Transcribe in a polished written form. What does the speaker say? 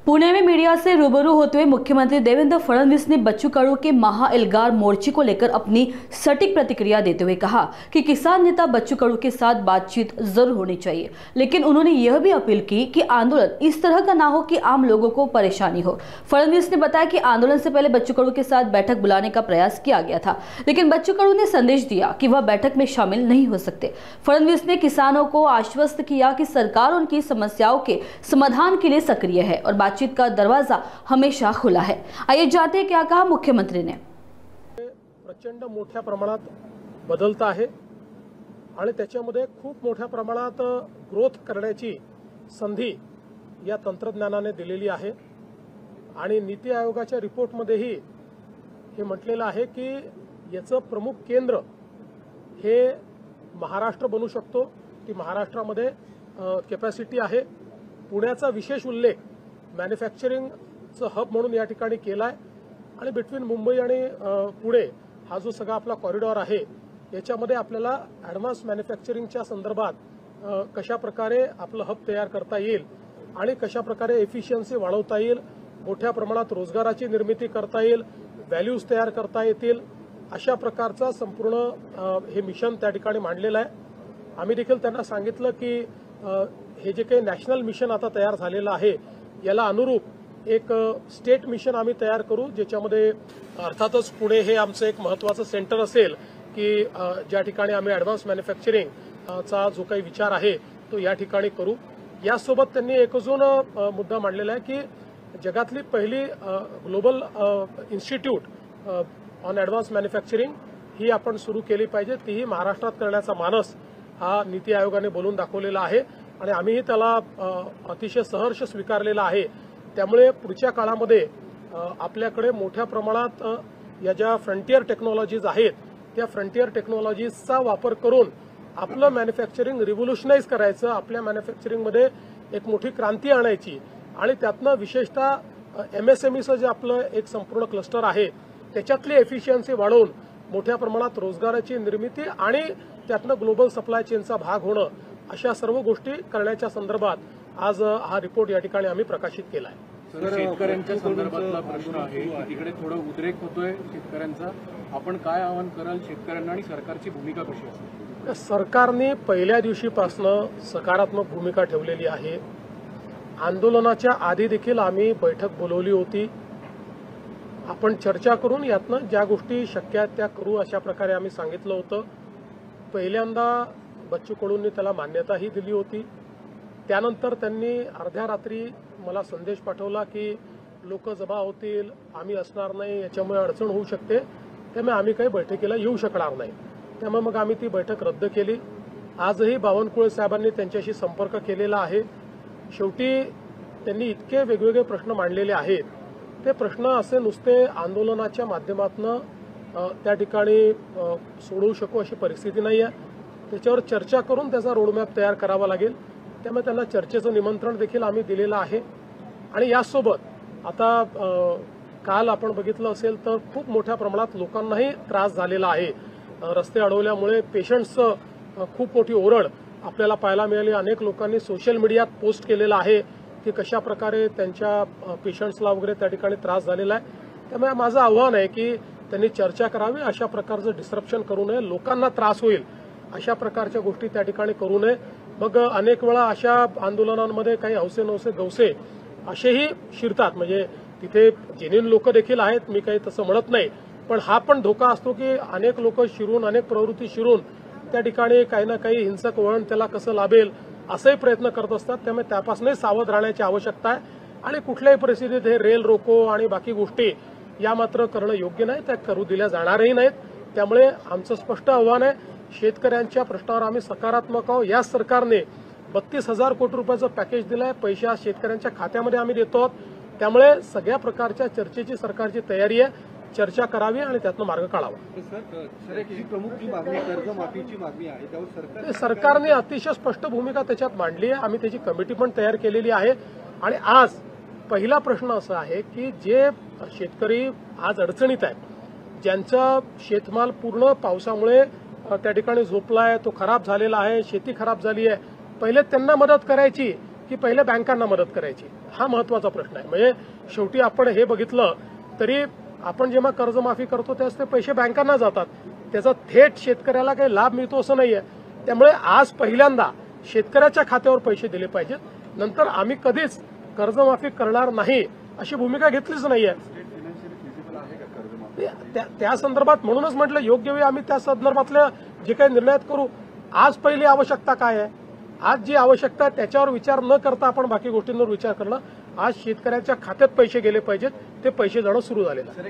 पुणे में मीडिया से रूबरू होते हुए मुख्यमंत्री देवेंद्र फडणवीस ने बच्चू कडू के महाएल्गार मोर्चे को लेकर अपनी सटीक प्रतिक्रिया देते हुए कहा कि किसान नेता बच्चू कडू के साथ बातचीत जरूर होनी चाहिए, लेकिन उन्होंने यह भी अपील की कि आंदोलन इस तरह का ना हो कि आम लोगों को परेशानी हो। फडणवीस ने बताया कि आंदोलन से पहले बच्चू कडू के साथ बैठक बुलाने का प्रयास किया गया था, लेकिन बच्चू कडू ने संदेश दिया कि वह बैठक में शामिल नहीं हो सकते। फडणवीस ने किसानों को आश्वस्त किया कि सरकार उनकी समस्याओं के समाधान के लिए सक्रिय है और बातचीत का दरवाजा हमेशा खुला है। आइए जानते हैं क्या कहा मुख्यमंत्री ने। प्रचंड मोठ्या प्रमाणात बदलता आहे आणि त्याच्यामध्ये खूप मोठ्या प्रमाणात ग्रोथ करण्याची संधी या तंत्रज्ञानाने दिलेली आहे आणि नीती आयोगाच्या रिपोर्टमध्येही हे म्हटलेलं आहे की याचं प्रमुख केंद्र हे महाराष्ट्र बनू शकतो की महाराष्ट्रामध्ये कॅपॅसिटी आहे। पुण्याचा विशेष उल्लेख मॅन्युफॅक्चरिंगचं हब म्हणून या ठिकाणी केलाय आणि बिटवीन मुंबई आणि पुणे हा जो सगळा आपला कॉरिडॉर आहे याच्यामध्ये आपल्याला ॲडव्हान्स मॅन्युफॅक्चरिंगच्या संदर्भात कशा प्रकारे आपलं हब तयार करता येईल आणि कशा प्रकारे एफिशियन्सी वाढवता येईल, मोठ्या प्रमाणात रोजगाराची निर्मिती करता येईल, व्हॅल्यूज तयार करता येतील, अशा प्रकारचा संपूर्ण हे मिशन त्या ठिकाणी मांडलेलं आहे। आम्ही देखील त्यांना सांगितलं की हे जे काही नॅशनल मिशन आता तयार झालेलं आहे याला अनुरूप एक स्टेट मिशन आम्ही तयार करू, ज्याच्यामध्ये अर्थातच पुणे हे आमचं एक महत्त्वाचं सेंटर असेल की ज्या ठिकाणी आम्ही ॲडव्हान्स मॅन्युफॅक्चरिंगचा जो काही विचार आहे तो या ठिकाणी करू। यासोबत त्यांनी एक अजून मुद्दा मांडलेला आहे की जगातली पहिली global institute on advance manufacturing ही आपण सुरू केली पाहिजे, तीही महाराष्ट्रात करण्याचा मानस हा नीती आयोगाने बोलून दाखवलेला आहे आणि आम्हीही त्याला अतिशय सहर्ष स्वीकारलेला आहे। त्यामुळे पुढच्या काळामध्ये आपल्याकडे मोठ्या प्रमाणात या ज्या फ्रंटियर टेक्नॉलॉजीज आहेत त्या फ्रंटियर टेक्नॉलॉजीजचा वापर करून आपलं मॅन्युफॅक्चरिंग रिव्होल्युशनाइज करायचं, आपल्या मॅन्युफॅक्चरिंगमध्ये एक मोठी क्रांती आणायची आणि त्यातनं विशेषतः MSMEचं जे आपलं एक संपूर्ण क्लस्टर आहे त्याच्यातली एफिशियन्सी वाढवून मोठ्या प्रमाणात रोजगाराची निर्मिती आणि त्यातनं ग्लोबल सप्लाय चेनचा भाग होणं, अशा सर्व गोष्टी करण्याच्या संदर्भात आज हा रिपोर्ट या ठिकाणी आम्ही प्रकाशित केला आहे। शेतकऱ्यांच्या संदर्भातला प्रश्न आहे की तिकडे थोडं उद्रेक होतोय शेतकऱ्यांचा, आपण काय आवाहन कराल शेतकऱ्यांना आणि सरकारची भूमिका कशी असेल? सरकारने पहिल्या दिवशीपासून सकारात्मक भूमिका ठेवलेली आहे। आंदोलनाच्या आधी देखील आम्ही बैठक बोलवली होती, आपण चर्चा करून यातनं ज्या गोष्टी शक्य आहेत त्या करू अशा प्रकारे आम्ही सांगितलं होतं। पहिल्यांदा बच्चू कडूंनी त्याला मान्यताही दिली होती, त्यानंतर त्यांनी अर्ध्या रात्री मला संदेश पाठवला की लोक जमा होतील, आम्ही असणार नाही, याच्यामुळे अडचण होऊ शकते, त्यामुळे आम्ही काही बैठकीला येऊ शकणार नाही। त्यामुळे मग आम्ही ती बैठक रद्द केली। आजही बावनकुळे साहेबांनी त्यांच्याशी संपर्क केलेला आहे। शेवटी त्यांनी इतके वेगवेगळे प्रश्न मांडलेले आहेत, ते प्रश्न असे नुसते आंदोलनाच्या माध्यमातून त्या ठिकाणी सोडवू शकू अशी परिस्थिती नाही आहे। त्याच्यावर चर्चा करून त्याचा रोडमॅप तयार करावा लागेल, त्यामुळे त्यांना चर्चेचं निमंत्रण देखील आम्ही दिलेलं आहे। आणि यासोबत आता काल आपण बघितलं असेल तर खूप मोठ्या प्रमाणात लोकांनाही त्रास झालेला आहे। रस्ते अडवल्यामुळे पेशंट्सचं खूप मोठी ओरड आपल्याला पाहायला मिळाली। अनेक लोकांनी सोशल मीडियात पोस्ट केलेलं आहे की कशा प्रकारे त्यांच्या पेशंट्सला वगैरे त्या ठिकाणी त्रास झालेला आहे। त्यामुळे माझं आव्हान आहे की त्यांनी चर्चा करावी, अशा प्रकारचं डिस्ट्रप्शन करू नये, लोकांना त्रास होईल अशा प्रकारच्या गोष्टी त्या ठिकाणी करू नये। मग अनेक वेळा अशा आंदोलनांमध्ये काही हौसे नवसे गवसे असेही शिरतात, म्हणजे तिथे जेन्युइन लोक देखील आहेत, मी काही तसं म्हणत नाही, पण हा पण धोका असतो की अनेक लोक शिरून, अनेक प्रवृत्ती शिरून त्या ठिकाणी काही ना काही हिंसक वळण त्याला कसं लाभेल असेही प्रयत्न करत असतात। त्यामुळे त्यापासूनही सावध राहण्याची आवश्यकता आहे आणि कुठल्याही परिस्थितीत हे रेल रोको आणि बाकी गोष्टी या मात्र करणं योग्य नाही, त्या करू दिल्या जाणारही नाहीत। त्यामुळे आमचं स्पष्ट आव्हान आहे, शेतकऱ्यांच्या प्रश्नावर आम्ही सकारात्मक आहोत। या सरकारने 32,000 कोटी रुपयाचं पॅकेज दिलंय, पैसे आज शेतकऱ्यांच्या खात्यामध्ये आम्ही देतो आहोत। त्यामुळे सगळ्या प्रकारच्या चर्चेची सरकारची तयारी आहे, चर्चा करावी आणि त्यातनं मार्ग काढावा। सरकारने अतिशय स्पष्ट भूमिका त्याच्यात मांडली आहे, आम्ही त्याची कमिटी पण तयार केलेली आहे। आणि आज पहिला प्रश्न असा आहे की जे शेतकरी आज अडचणीत आहेत, ज्यांचा शेतमाल पूर्ण पावसामुळे त्या ठिकाणी झोपलाय, तो खराब झालेला आहे, शेती खराब झाली आहे, पहिले त्यांना मदत करायची की पहिले बँकांना मदत करायची, हा महत्वाचा प्रश्न आहे. म्हणजे शेवटी आपण हे बघितलं तरी आपण जेव्हा कर्जमाफी करतो त्यावेळेस ते पैसे बँकांना जातात, त्याचा थेट शेतकऱ्याला काही लाभ मिळतो असं नाहीये. त्यामुळे आज पहिल्यांदा शेतकऱ्याच्या खात्यावर पैसे दिले पाहिजेत. नंतर आम्ही कधीच कर्जमाफी करणार नाही अशी भूमिका घेतलीच नाहीये. त्या संदर्भात म्हणूनच म्हटलं योग्य वेळी आम्ही त्या संदर्भातल्या जे काही निर्णय करू. आज पहिली आवश्यकता काय आहे, आज जी आवश्यकता आहे त्याच्यावर विचार न करता आपण बाकी गोष्टींवर विचार करणं. आज शेतकऱ्याच्या खात्यात पैसे गेले पाहिजेत, ते पैसे जाणं सुरू झालेलं आहे.